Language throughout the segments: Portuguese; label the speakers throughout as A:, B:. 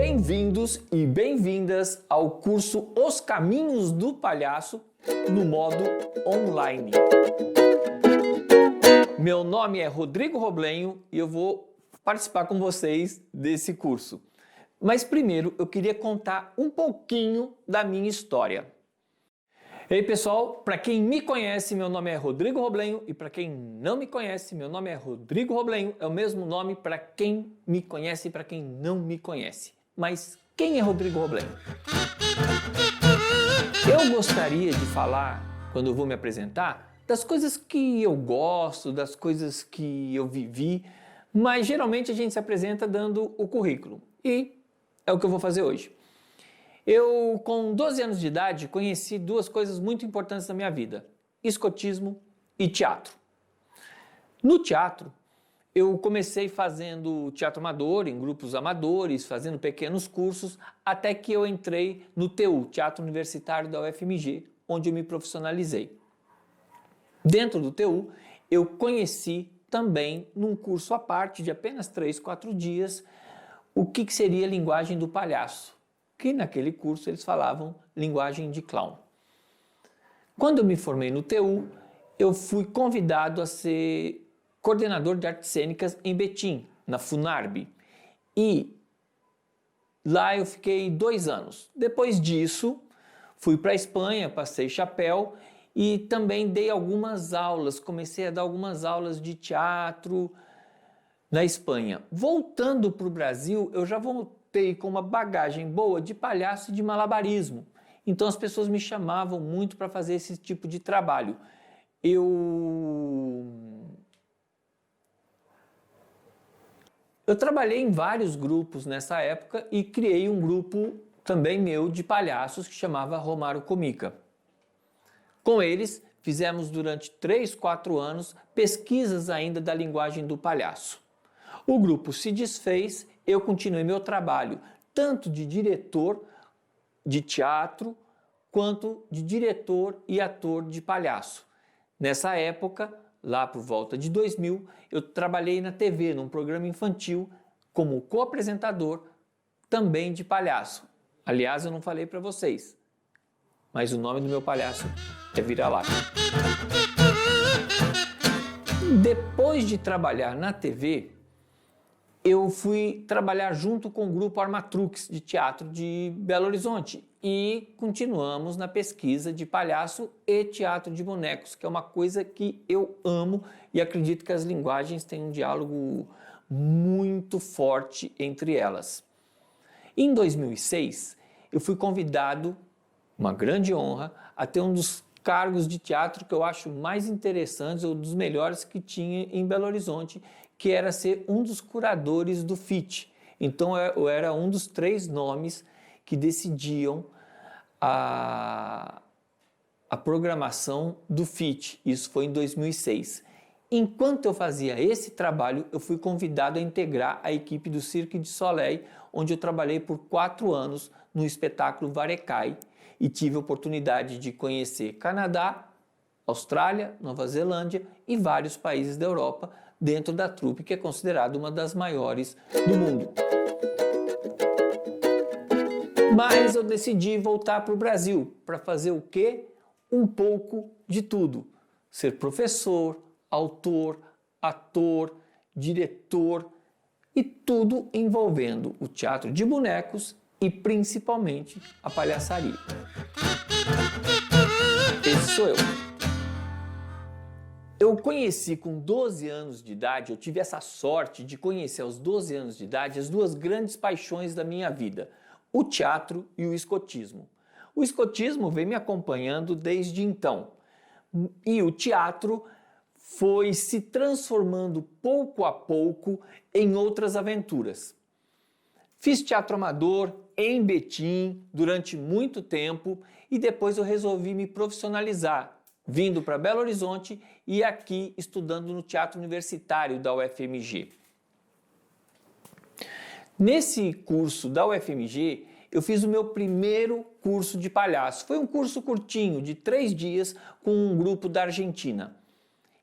A: Bem-vindos e bem-vindas ao curso Os Caminhos do Palhaço no modo online. Meu nome é Rodrigo Roblenho e eu vou participar com vocês desse curso. Mas primeiro eu queria contar um pouquinho da minha história. Ei pessoal, para quem me conhece, meu nome é Rodrigo Roblenho e para quem não me conhece, meu nome é Rodrigo Roblenho, é o mesmo nome para quem me conhece e para quem não me conhece. Mas quem é Rodrigo Roblenho? Eu gostaria de falar, quando eu vou me apresentar, das coisas que eu gosto, das coisas que eu vivi, mas geralmente a gente se apresenta dando o currículo e é o que eu vou fazer hoje. Eu, com 12 anos de idade, conheci duas coisas muito importantes na minha vida: escotismo e teatro. No teatro, eu comecei fazendo teatro amador, em grupos amadores, fazendo pequenos cursos, até que eu entrei no TU, Teatro Universitário da UFMG, onde eu me profissionalizei. Dentro do TU, eu conheci também, num curso à parte de apenas 3, 4 dias, o que seria a linguagem do palhaço, que naquele curso eles falavam linguagem de clown. Quando eu me formei no TU, eu fui convidado a ser coordenador de artes cênicas em Betim, na Funarb. E lá eu fiquei 2 anos. Depois disso, fui para a Espanha, passei chapéu e também dei algumas aulas, comecei a dar algumas aulas de teatro na Espanha. Voltando para o Brasil, eu já voltei com uma bagagem boa de palhaço e de malabarismo. Então as pessoas me chamavam muito para fazer esse tipo de trabalho. Eu trabalhei em vários grupos nessa época e criei um grupo também meu de palhaços que chamava Romaro Comica. Com eles, fizemos durante 3, 4 anos pesquisas ainda da linguagem do palhaço. O grupo se desfez, eu continuei meu trabalho, tanto de diretor de teatro, quanto de diretor e ator de palhaço. Nessa época, lá por volta de 2000, eu trabalhei na TV, num programa infantil, como co-apresentador, também de palhaço. Aliás, eu não falei para vocês, mas o nome do meu palhaço é Vira-Lata. Depois de trabalhar na TV, eu fui trabalhar junto com o grupo Armatrux de teatro de Belo Horizonte e continuamos na pesquisa de palhaço e teatro de bonecos, que é uma coisa que eu amo e acredito que as linguagens têm um diálogo muito forte entre elas. Em 2006, eu fui convidado, uma grande honra, a ter um dos cargos de teatro que eu acho mais interessantes ou dos melhores que tinha em Belo Horizonte, que era ser um dos curadores do FIT. Então eu era um dos 3 nomes que decidiam a programação do FIT. Isso foi em 2006. Enquanto eu fazia esse trabalho, eu fui convidado a integrar a equipe do Cirque du Soleil, onde eu trabalhei por 4 anos no espetáculo Varekai e tive a oportunidade de conhecer Canadá, Austrália, Nova Zelândia e vários países da Europa dentro da trupe, que é considerada uma das maiores do mundo. Mas eu decidi voltar para o Brasil para fazer o quê? Um pouco de tudo. Ser professor, autor, ator, diretor e tudo envolvendo o teatro de bonecos e principalmente a palhaçaria. Esse sou eu. Eu conheci com 12 anos de idade, eu tive essa sorte de conhecer aos 12 anos de idade as duas grandes paixões da minha vida, o teatro e o escotismo. O escotismo vem me acompanhando desde então e o teatro foi se transformando pouco a pouco em outras aventuras. Fiz teatro amador em Betim durante muito tempo e depois eu resolvi me profissionalizar, vindo para Belo Horizonte e aqui estudando no Teatro Universitário da UFMG. Nesse curso da UFMG, eu fiz o meu primeiro curso de palhaço. Foi um curso curtinho, de 3 dias, com um grupo da Argentina.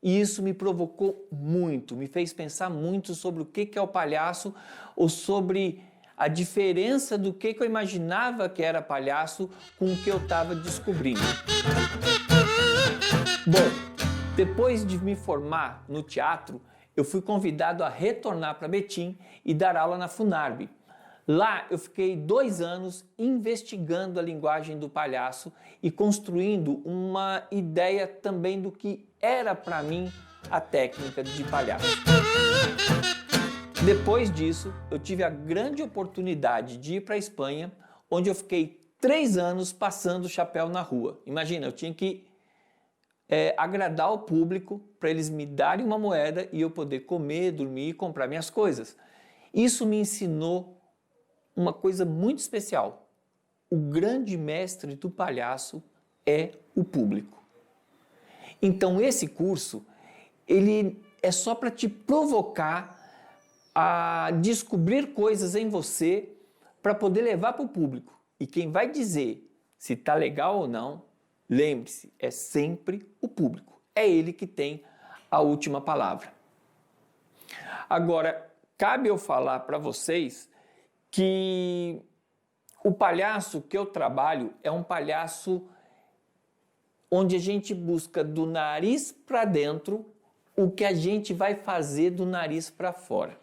A: E isso me provocou muito, me fez pensar muito sobre o que é o palhaço ou sobre a diferença do que eu imaginava que era palhaço com o que eu estava descobrindo. Bom, depois de me formar no teatro, eu fui convidado a retornar para Betim e dar aula na Funarb. Lá eu fiquei 2 anos investigando a linguagem do palhaço e construindo uma ideia também do que era para mim a técnica de palhaço. Depois disso, eu tive a grande oportunidade de ir para a Espanha, onde eu fiquei 3 anos passando o chapéu na rua. Imagina, eu tinha que agradar o público para eles me darem uma moeda e eu poder comer, dormir e comprar minhas coisas. Isso me ensinou uma coisa muito especial. O grande mestre do palhaço é o público. Então esse curso, ele é só para te provocar a descobrir coisas em você para poder levar para o público. E quem vai dizer se está legal ou não, lembre-se, é sempre o público. É ele que tem a última palavra. Agora, cabe eu falar para vocês que o palhaço que eu trabalho é um palhaço onde a gente busca do nariz para dentro o que a gente vai fazer do nariz para fora.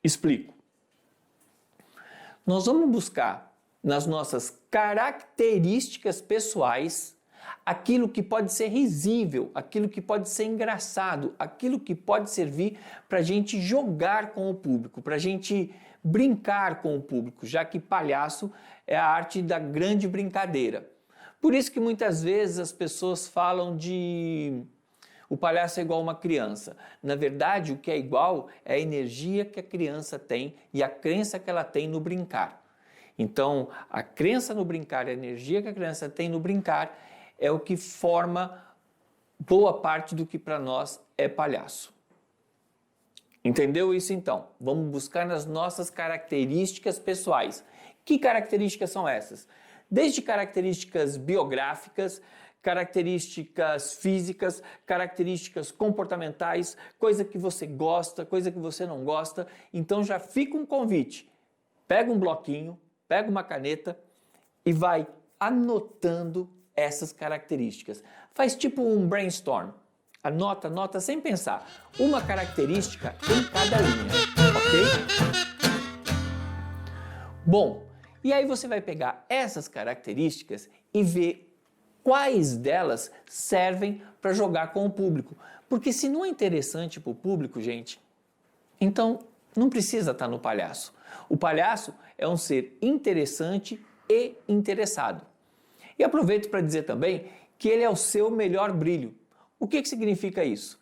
A: Explico. Nós vamos buscar nas nossas características pessoais aquilo que pode ser risível, aquilo que pode ser engraçado, aquilo que pode servir para a gente jogar com o público, para a gente brincar com o público, já que palhaço é a arte da grande brincadeira. Por isso que muitas vezes as pessoas falam de o palhaço é igual uma criança. Na verdade, o que é igual é a energia que a criança tem e a crença que ela tem no brincar. Então, a crença no brincar e a energia que a criança tem no brincar é o que forma boa parte do que para nós é palhaço. Entendeu isso então? Vamos buscar nas nossas características pessoais. Que características são essas? Desde características biográficas, características físicas, características comportamentais, coisa que você gosta, coisa que você não gosta. Então já fica um convite. Pega um bloquinho, pega uma caneta e vai anotando essas características. Faz tipo um brainstorm. Anota sem pensar. Uma característica em cada linha, ok? Bom, e aí você vai pegar essas características e ver quais delas servem para jogar com o público. Porque se não é interessante para o público, gente, então não precisa estar no palhaço. O palhaço é um ser interessante e interessado. E aproveito para dizer também que ele é o seu melhor brilho. O que significa isso?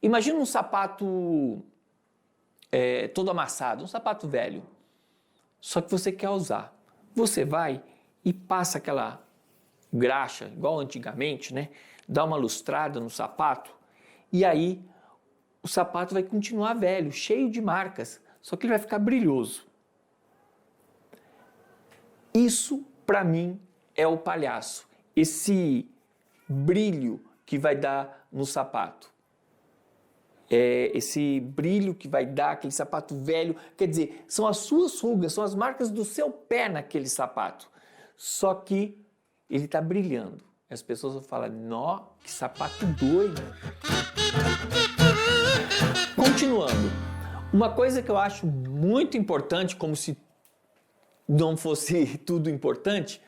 A: Imagina um sapato todo amassado, um sapato velho, só que você quer usar. Você vai e passa aquela graxa, igual antigamente, né? Dá uma lustrada no sapato e aí o sapato vai continuar velho, cheio de marcas, só que ele vai ficar brilhoso. Isso, para mim, é o palhaço. Esse brilho que vai dar no sapato. Esse brilho que vai dar aquele sapato velho, quer dizer, são as suas rugas, são as marcas do seu pé naquele sapato. Só que ele está brilhando. As pessoas vão falar, nó, que sapato doido. Continuando, uma coisa que eu acho muito importante, como se não fosse tudo importante,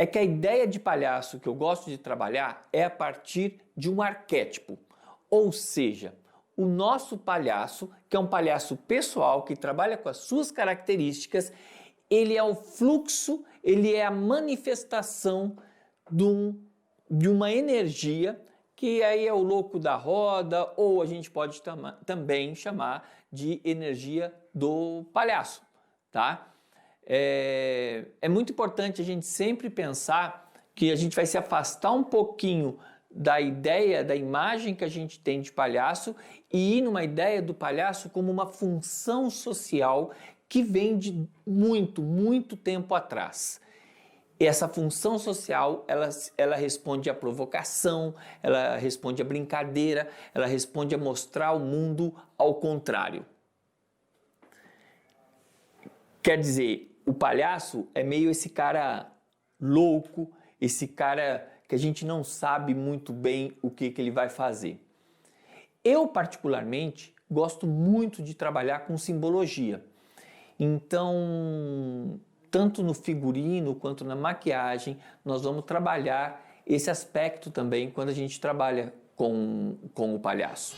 A: é que a ideia de palhaço que eu gosto de trabalhar é a partir de um arquétipo. Ou seja, o nosso palhaço, que é um palhaço pessoal, que trabalha com as suas características, ele é o fluxo, ele é a manifestação de uma energia, que aí é o louco da roda, ou a gente pode também chamar de energia do palhaço, tá? É muito importante a gente sempre pensar que a gente vai se afastar um pouquinho da ideia, da imagem que a gente tem de palhaço e ir numa ideia do palhaço como uma função social que vem de muito, muito tempo atrás. E essa função social, ela responde à provocação, ela responde à brincadeira, ela responde a mostrar o mundo ao contrário. Quer dizer, o palhaço é meio esse cara louco, esse cara que a gente não sabe muito bem o que ele vai fazer. Eu, particularmente, gosto muito de trabalhar com simbologia. Então, tanto no figurino quanto na maquiagem, nós vamos trabalhar esse aspecto também quando a gente trabalha com o palhaço.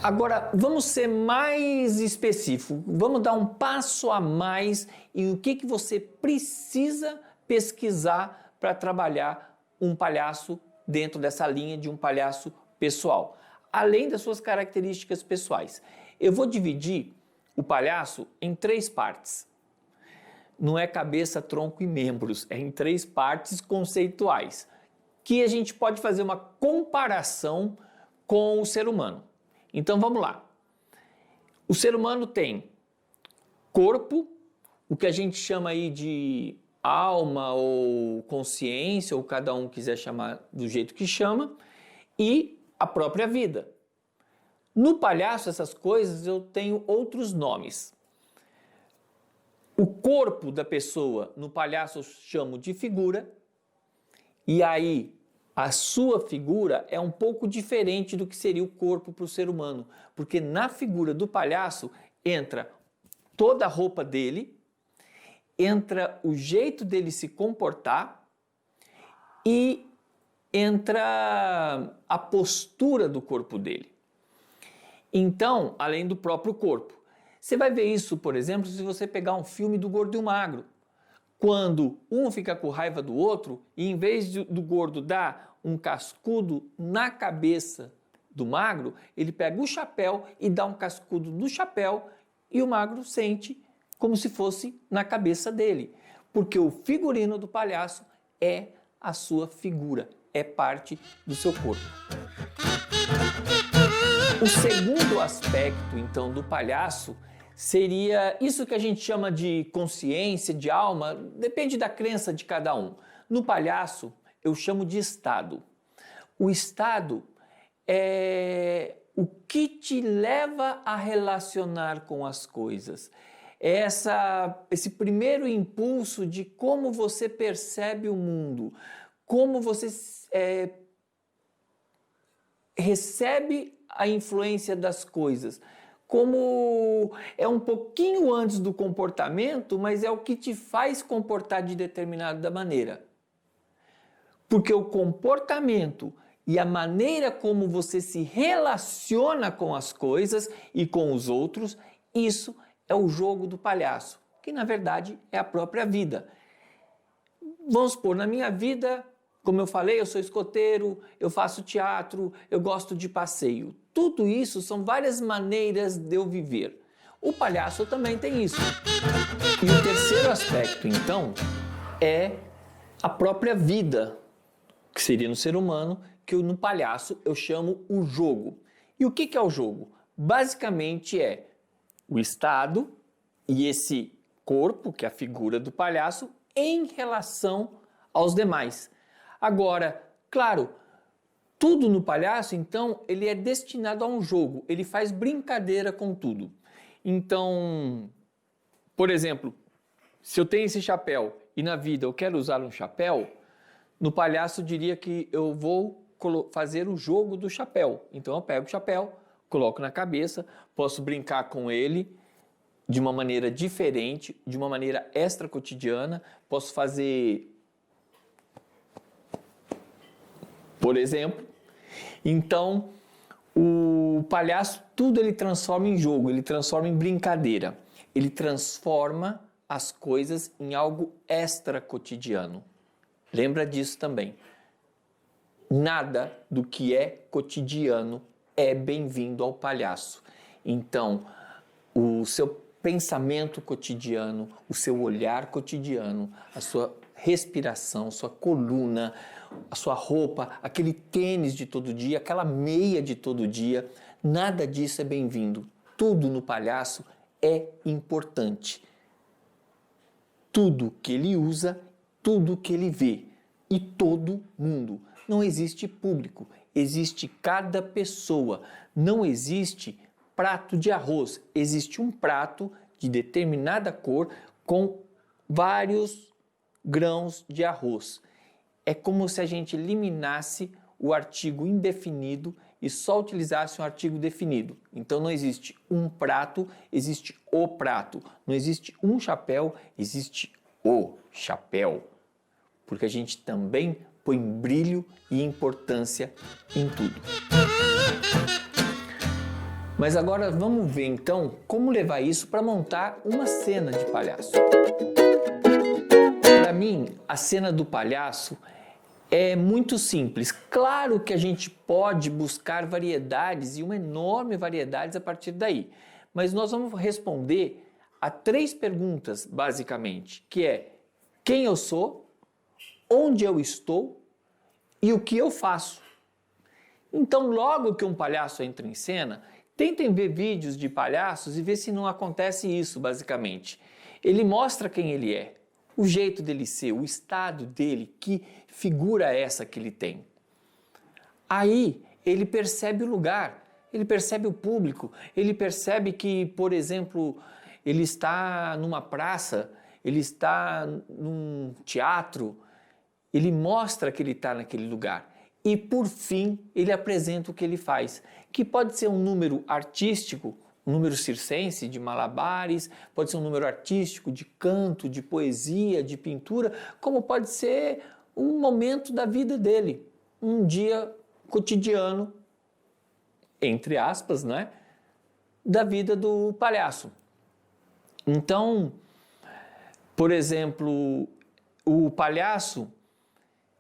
A: Agora, vamos ser mais específicos, vamos dar um passo a mais em o que você precisa pesquisar para trabalhar um palhaço dentro dessa linha de um palhaço pessoal, além das suas características pessoais. Eu vou dividir o palhaço em 3 partes. Não é cabeça, tronco e membros, é em 3 partes conceituais, que a gente pode fazer uma comparação com o ser humano. Então vamos lá. O ser humano tem corpo, o que a gente chama aí de alma ou consciência, ou cada um quiser chamar do jeito que chama, e a própria vida. No palhaço, essas coisas eu tenho outros nomes. O corpo da pessoa, no palhaço eu chamo de figura, e aí a sua figura é um pouco diferente do que seria o corpo para o ser humano, porque na figura do palhaço entra toda a roupa dele, entra o jeito dele se comportar e entra a postura do corpo dele. Então, além do próprio corpo. Você vai ver isso, por exemplo, se você pegar um filme do Gordo e o Magro. Quando um fica com raiva do outro e em vez do gordo dar um cascudo na cabeça do magro, ele pega o chapéu e dá um cascudo no chapéu e o magro sente como se fosse na cabeça dele. Porque o figurino do palhaço é a sua figura, é parte do seu corpo. O segundo aspecto, então, do palhaço seria isso que a gente chama de consciência, de alma, depende da crença de cada um. No palhaço, eu chamo de estado. O estado é o que te leva a relacionar com as coisas. É esse primeiro impulso de como você percebe o mundo, como você recebe a influência das coisas. Como é um pouquinho antes do comportamento, mas é o que te faz comportar de determinada maneira. Porque o comportamento e a maneira como você se relaciona com as coisas e com os outros, isso é o jogo do palhaço, que na verdade é a própria vida. Vamos supor, na minha vida, como eu falei, eu sou escoteiro, eu faço teatro, eu gosto de passeio. Tudo isso são várias maneiras de eu viver. O palhaço também tem isso. E o terceiro aspecto, então, é a própria vida, que seria no ser humano, que no palhaço eu chamo o jogo. E o que é o jogo? Basicamente é o estado e esse corpo, que é a figura do palhaço, em relação aos demais. Agora, claro, tudo no palhaço, então, ele é destinado a um jogo, ele faz brincadeira com tudo. Então, por exemplo, se eu tenho esse chapéu e na vida eu quero usar um chapéu, no palhaço eu diria que eu vou fazer o jogo do chapéu. Então eu pego o chapéu, coloco na cabeça, posso brincar com ele de uma maneira diferente, de uma maneira extra cotidiana, posso fazer, por exemplo. Então, o palhaço, tudo ele transforma em jogo, ele transforma em brincadeira. Ele transforma as coisas em algo extra cotidiano. Lembra disso também. Nada do que é cotidiano é bem-vindo ao palhaço. Então, o seu pensamento cotidiano, o seu olhar cotidiano, a sua respiração, sua coluna, a sua roupa, aquele tênis de todo dia, aquela meia de todo dia, nada disso é bem-vindo. Tudo no palhaço é importante. Tudo que ele usa, tudo que ele vê. E todo mundo. Não existe público, existe cada pessoa. Não existe prato de arroz, existe um prato de determinada cor com vários grãos de arroz. É como se a gente eliminasse o artigo indefinido e só utilizasse um artigo definido. Então não existe um prato, existe o prato. Não existe um chapéu, existe o chapéu. Porque a gente também põe brilho e importância em tudo. Mas agora vamos ver então como levar isso para montar uma cena de palhaço. Para mim, a cena do palhaço é muito simples. Claro que a gente pode buscar variedades e uma enorme variedade a partir daí. Mas nós vamos responder a 3 perguntas, basicamente, que é quem eu sou, onde eu estou e o que eu faço. Então, logo que um palhaço entra em cena, tentem ver vídeos de palhaços e ver se não acontece isso, basicamente. Ele mostra quem ele é, o jeito dele ser, o estado dele, que figura é essa que ele tem. Aí ele percebe o lugar, ele percebe o público, ele percebe que, por exemplo, ele está numa praça, ele está num teatro, ele mostra que ele está naquele lugar. E, por fim, ele apresenta o que ele faz, que pode ser um número artístico, um número circense de malabares, pode ser um número artístico de canto, de poesia, de pintura, como pode ser um momento da vida dele, um dia cotidiano, entre aspas, né, da vida do palhaço. Então, por exemplo, o palhaço,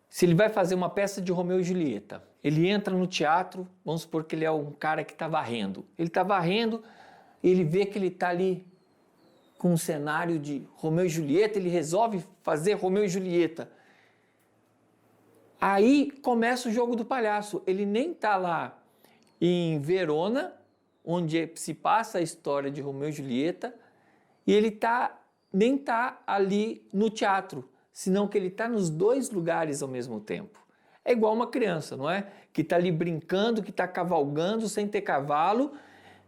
A: se ele vai fazer uma peça de Romeu e Julieta, ele entra no teatro, vamos supor que ele é um cara que está varrendo. Ele está varrendo, ele vê que ele está ali com um cenário de Romeu e Julieta, ele resolve fazer Romeu e Julieta. Aí começa o jogo do palhaço. Ele nem está lá em Verona, onde se passa a história de Romeu e Julieta, e ele nem está ali no teatro, senão que ele está nos 2 lugares ao mesmo tempo. É igual uma criança, não é? Que está ali brincando, que está cavalgando sem ter cavalo,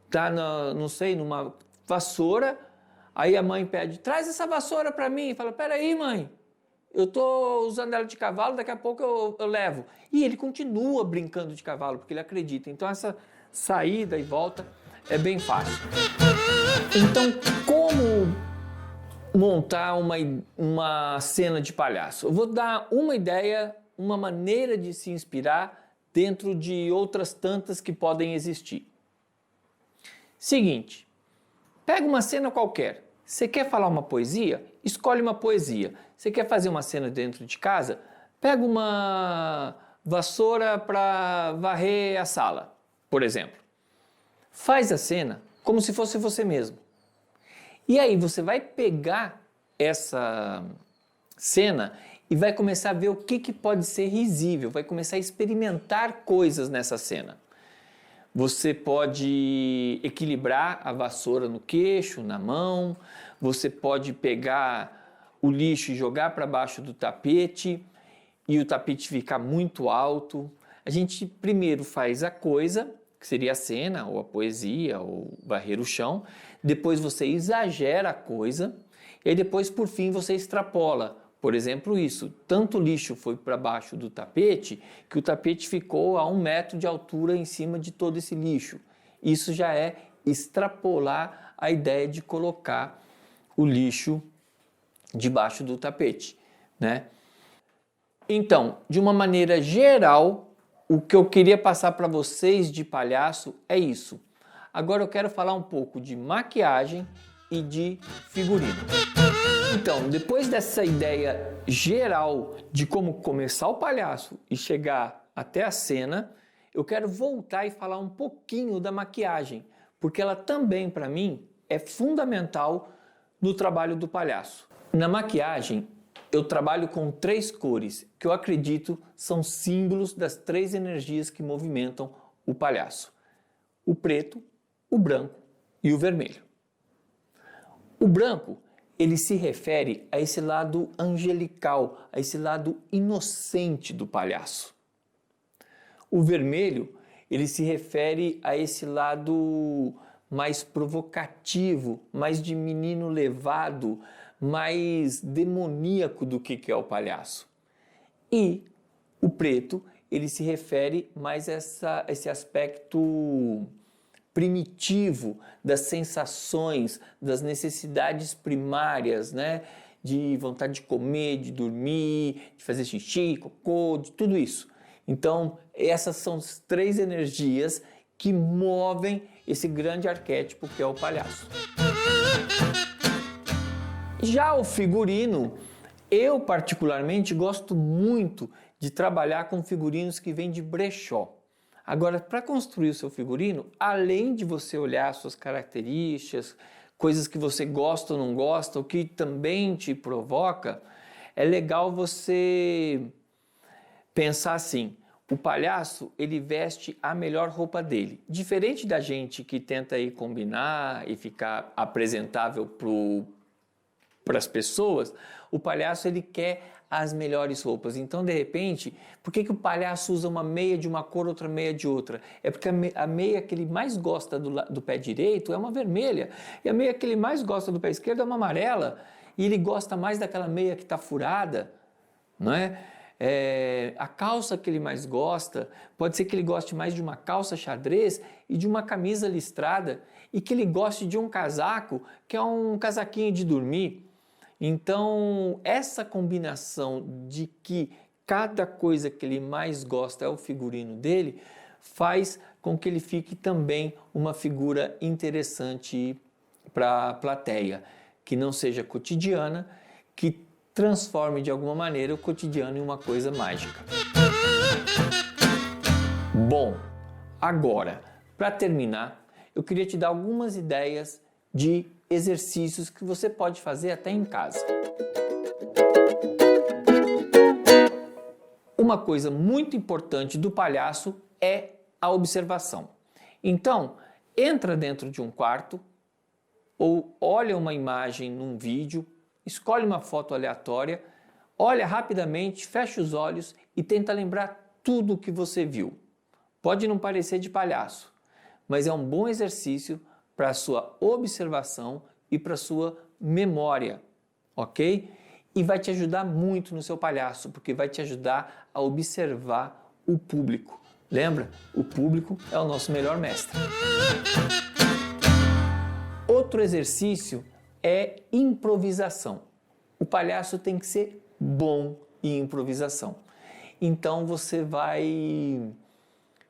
A: está, não sei, numa vassoura, aí a mãe pede, traz essa vassoura para mim. Fala, peraí, mãe, eu estou usando ela de cavalo, daqui a pouco eu levo. E ele continua brincando de cavalo, porque ele acredita. Então essa saída e volta é bem fácil. Então, como montar uma cena de palhaço? Eu vou dar uma ideia, uma maneira de se inspirar dentro de outras tantas que podem existir. Seguinte, pega uma cena qualquer. Você quer falar uma poesia? Escolhe uma poesia. Você quer fazer uma cena dentro de casa? Pega uma vassoura para varrer a sala, por exemplo. Faz a cena como se fosse você mesmo. E aí você vai pegar essa cena e vai começar a ver o que pode ser risível, vai começar a experimentar coisas nessa cena. Você pode equilibrar a vassoura no queixo, na mão, você pode pegar o lixo e jogar para baixo do tapete e o tapete ficar muito alto. A gente primeiro faz a coisa, que seria a cena, ou a poesia, ou varrer o chão, depois você exagera a coisa, e aí depois, por fim, você extrapola. Por exemplo, isso, tanto lixo foi para baixo do tapete, que o tapete ficou a 1 metro de altura em cima de todo esse lixo. Isso já é extrapolar a ideia de colocar o lixo debaixo do tapete, né? Então, de uma maneira geral, o que eu queria passar para vocês de palhaço é isso. Agora eu quero falar um pouco de maquiagem e de figurino. Então, depois dessa ideia geral de como começar o palhaço e chegar até a cena, eu quero voltar e falar um pouquinho da maquiagem, porque ela também, para mim, é fundamental no trabalho do palhaço. Na maquiagem, eu trabalho com 3 cores, que eu acredito são símbolos das 3 energias que movimentam o palhaço: o preto, o branco e o vermelho. O branco, ele se refere a esse lado angelical, a esse lado inocente do palhaço. O vermelho, ele se refere a esse lado mais provocativo, mais de menino levado, mais demoníaco do que é o palhaço. E o preto, ele se refere mais a esse aspecto primitivo das sensações, das necessidades primárias, né? De vontade de comer, de dormir, de fazer xixi, cocô, de tudo isso. Então, essas são as 3 energias que movem esse grande arquétipo que é o palhaço. Já o figurino, eu particularmente gosto muito de trabalhar com figurinos que vêm de brechó. Agora, para construir o seu figurino, além de você olhar suas características, coisas que você gosta ou não gosta, o que também te provoca, é legal você pensar assim: o palhaço, ele veste a melhor roupa dele. Diferente da gente que tenta aí combinar e ficar apresentável para as pessoas, o palhaço, ele quer as melhores roupas. Então, de repente, por que o palhaço usa uma meia de uma cor, outra meia de outra? É porque a meia que ele mais gosta do pé direito é uma vermelha, e a meia que ele mais gosta do pé esquerdo é uma amarela, e ele gosta mais daquela meia que está furada, não é? A calça que ele mais gosta, pode ser que ele goste mais de uma calça xadrez e de uma camisa listrada, e que ele goste de um casaco que é um casaquinho de dormir. Então, essa combinação de que cada coisa que ele mais gosta é o figurino dele, faz com que ele fique também uma figura interessante para a plateia, que não seja cotidiana, que transforme de alguma maneira o cotidiano em uma coisa mágica. Bom, agora, para terminar, eu queria te dar algumas ideias de exercícios que você pode fazer até em casa. Uma coisa muito importante do palhaço é a observação. Então, entra dentro de um quarto ou olha uma imagem num vídeo, escolhe uma foto aleatória, olha rapidamente, fecha os olhos e tenta lembrar tudo o que você viu. Pode não parecer de palhaço, mas é um bom exercício para a sua observação e para a sua memória, ok? E vai te ajudar muito no seu palhaço, porque vai te ajudar a observar o público. Lembra? O público é o nosso melhor mestre. Outro exercício é improvisação. O palhaço tem que ser bom em improvisação. Então você vai...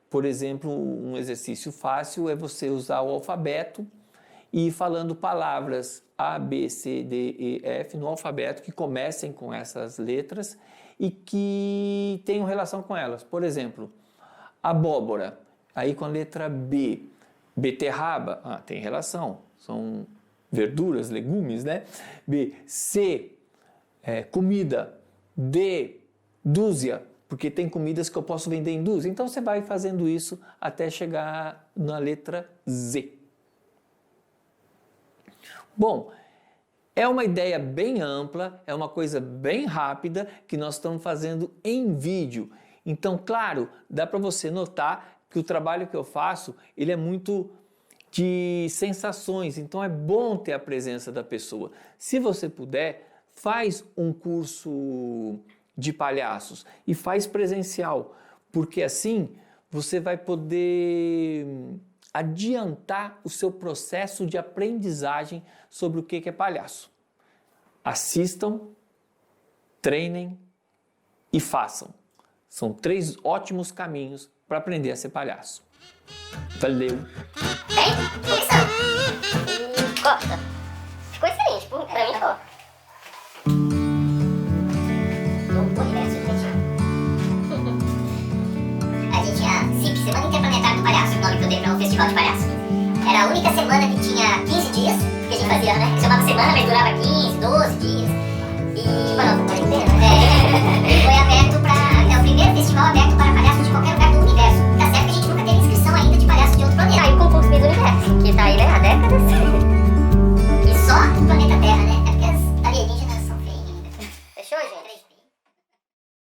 A: Por exemplo, um exercício fácil é você usar o alfabeto e ir falando palavras A, B, C, D, E, F no alfabeto que comecem com essas letras e que tenham relação com elas. Por exemplo, abóbora, aí com a letra B. Beterraba, tem relação, são verduras, legumes, né? B, C, comida. D, dúzia, porque tem comidas que eu posso vender em dúzia. Então você vai fazendo isso até chegar na letra Z. Bom, é uma ideia bem ampla, é uma coisa bem rápida que nós estamos fazendo em vídeo. Então, claro, dá para você notar que o trabalho que eu faço, ele é muito de sensações, então é bom ter a presença da pessoa. Se você puder, faz um curso de palhaços e faz presencial, porque assim você vai poder adiantar o seu processo de aprendizagem sobre o que é palhaço. Assistam, treinem e façam. São 3 ótimos caminhos para aprender a ser palhaço. Valeu!
B: Começando! Corta! Ficou excelente, pra mim ficou. A gente tinha Semana Interplanetária do Palhaço, o nome que eu dei para um festival de palhaço. Era a única semana que tinha 15 dias, que a gente fazia, né? Chamava semana, mas durava 15, 12 dias.